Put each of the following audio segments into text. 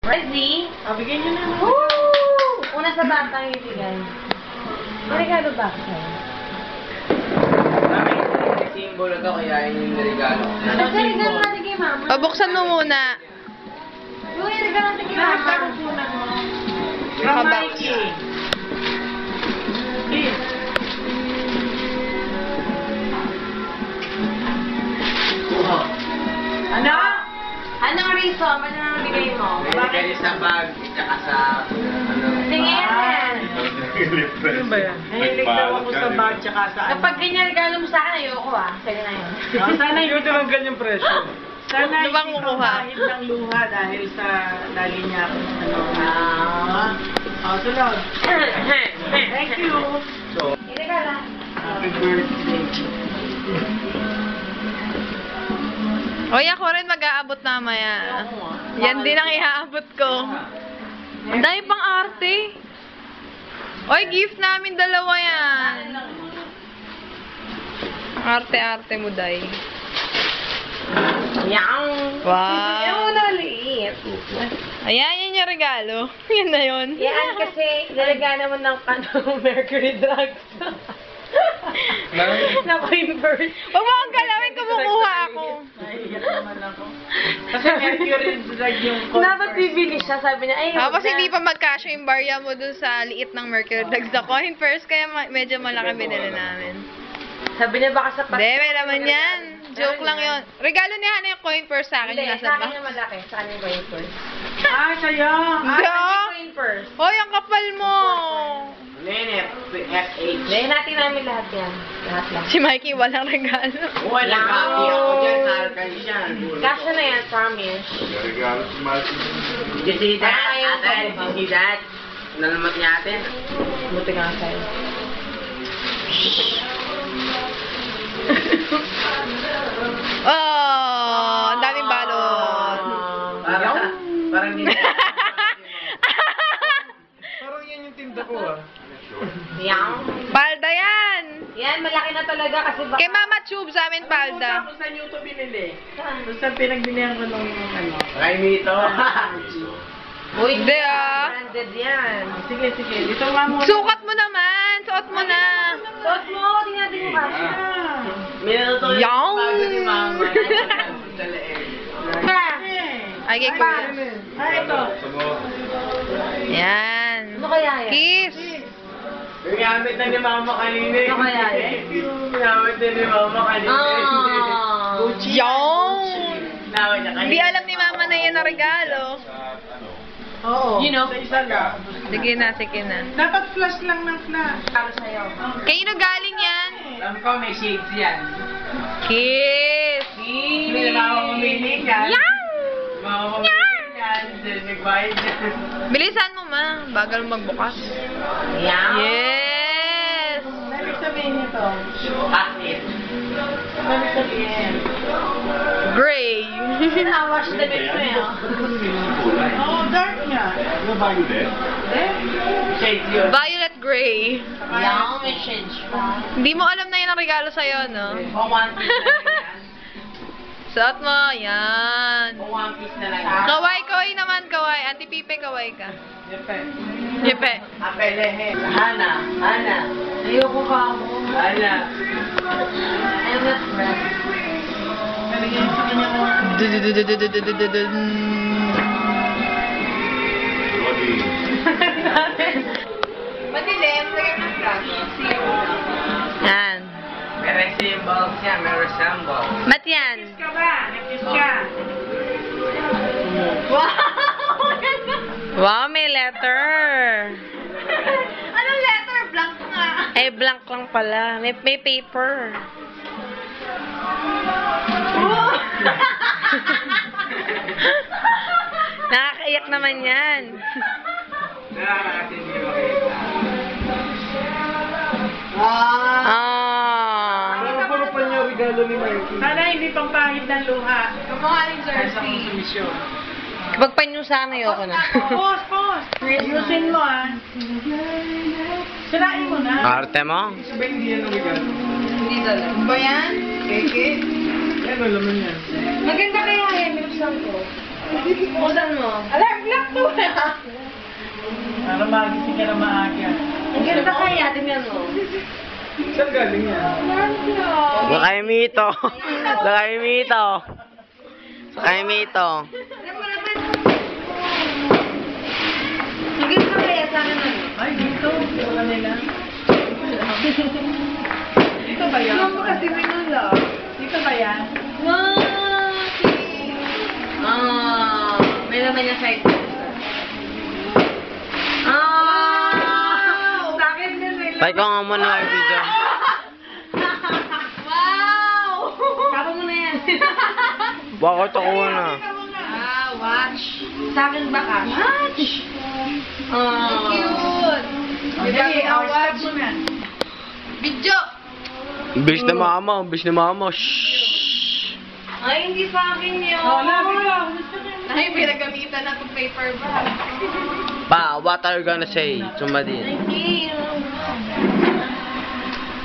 Ready? Bigyan nyo na. Woo! Una sa bata ang ibigay. Regalo ba ako sa'yo? Simbolo to, kaya yun yung regalo. Regalo natin kay mama. Pabuksan mo muna. Uy, regalo natin kay mama. Nakakunan mo. From Nakabox. Mikey. Please. Ano? Anong reason? Ano nang bigay mo? Kaya sa bag, tsaka sa, Tingin! Ano ba yan? Nahilig daw ako sa bag tsaka sa ano. Kapag ganyan regalo mo sa akin, ayoko Sa'yo na yun. Sana yung Yung ganyang presyo. Sana Ano bang hindi kukuha? ka kahit ng luha dahil sa lagi niya ako sunod. Thank you. Regalo. Happy birthday. Oy, ako rin mag-aabot mamaya. Yan din ang iaabot ko. Ang dami pang arte. Oy, gift namin dalawa yan. Arte-arte mo, Day. Yang! Wow. Yung naliit. Ayan, yan yung regalo. Yan na yun. Yan kasi, nilagyan naman ng Mercury drugs. Na-convert. Huwag mo akong galawin, kumukuha ako. Naiiyak naman ako. Kasi Mercury drug yung Dapat bibili siya, sabi niya, ay, Tapos hindi pa magkasya yung barya mo dun sa liit ng Mercury Drugs na coin first, kaya medyo malaki binili namin. Sabi niya baka sa Hindi, may laman yan. Joke lang yun. Regalo ni Hana yung coin purse sa akin Hindi, yung nasa sa akin box. yung malaki. Sa akin yung coin purse. sa'yo. Hindi, ah. Coin purse. Hoy, ang kapal mo! Nene, FH. Dahil natin namin lahat yan. Lahat lang. Si Mikey walang regalo. Walang copy ako dyan, sarkan siya. Kasha na yan, promise. Regalo si Martin. You see that? Ayaw ko. Ate, you see that? Nalamat niya ate. Buti nga sa'yo. Oh, ang daming balon. Parang hindi. Parang yan yung tinda ko ah. Yang. Palda yan! Yan, malaki na talaga kasi baka... Kay Mama Tube sa amin palda. Kung saan nyo ito binili? Kung saan pinagbilihan ko nung ano? Kay Mito. Uy, Hindi, ah. branded yan. Sige. Dito nga muna. Sukat mo naman! Suot mo na! Suot mo, tingnan natin yung kasha. Minuto Yaw! bago si Mama. Sa leeg. Ay, kay Kuya. Ito. Yan. Ano kaya yan? Kiss! Ginamit na ni Mama kanina. Ano kaya yan? Ginamit na ni Mama kanina. Ah. Yung! Ginamit niya kanina. Hindi alam ni Mama na yan ang regalo. Oo. You know? Sa isa lang. Sige na, sige na. Dapat flash lang ng flash. Para sa'yo. Kanino galing yan? Alam ko may shades yan. Kiss! Hindi na Mama mamili yan. Yan! Mama mamili yan. Then nagbayad yan. Bilisan mo, ma. Bagal magbukas. Yan. Yes! Ano sabihin nito? Bakit? Ano sabihin? Gray. Sinawash the mix mo yun. Oo, dark nga. Ano bago din? Shades yun. Violet gray. Yan, may shades pa. Hindi mo alam na yan ang regalo sa'yo, no? Kung one piece na lang yan. Suot mo. Yan. Kung one piece na lang yan. Kaway, kaway naman, kaway. Auntie Pipe, kaway ka. Yepe. Yepe. Apelehe. Hana. Ayoko ka mo. Hana. I'm not ready. Nalagyan sa kanya ko. Lodi. Madilim, lagyan ng flash. Yan. May resembles yan. May resembles. Mat yan. Ka ba? Nag-kiss ka? Wow, may letter. Anong letter? Blank nga. Eh, blank lang pala. May paper. Nakakaiyak naman yan. Kasi hindi makita. Ah. Ano pa niya regalo ni Mikey? Sana hindi pang pahid ng luha. Kamakaling Kaysa jersey. konsumisyon. Kapag panyusan, ayoko na. Pause. Ayusin mo ah. Sirain mo na. Arte mo? Sabi hindi yan ang regalo. Hindi talaga. Ba yan? Keke? Yan, alam mo yan. Maganda kaya yan. Binuksan ko. Buksan mo. Alam, Lakto na. Para magising ka na maaga. Ang ganda kaya, tingnan mo. Saan galing yan? Sakay Mito. Sakay Mito. Sakay Mito. Ang ganda kaya sa akin ano? Ay, dito. Sa kanila. Dito ba yan? Ano mo kasi minula? Dito ba yan? May naman niya side. Sa akin din may Tay ko nga muna ang video. Wow! Tapa mo na yan. Bakit ako na? Watch. Sa akin ba ka? Watch! Cute! Dali, stop mo na. Video! Bilis na mama. Bilis na mama. Shhh. Ay, hindi sa akin yun. Labi ka. Ay, pinagamitan na itong paper bag. Pa, what are you gonna say? Sumadin. Thank you.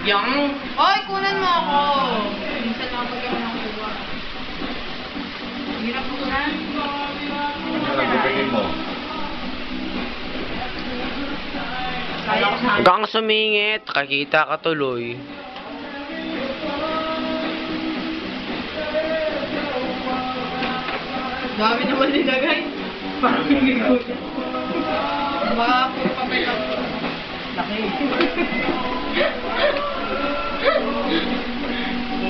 Yang. Oy, kunan mo ako. Minsan lang pag ako nakuha. Hirap mo na. Nagpapagin mo. Hanggang sumingit. Kakita ka tuloy. Dami naman nilagay. Parang linggo. Baka puro papel lang. Laki.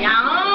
Yan!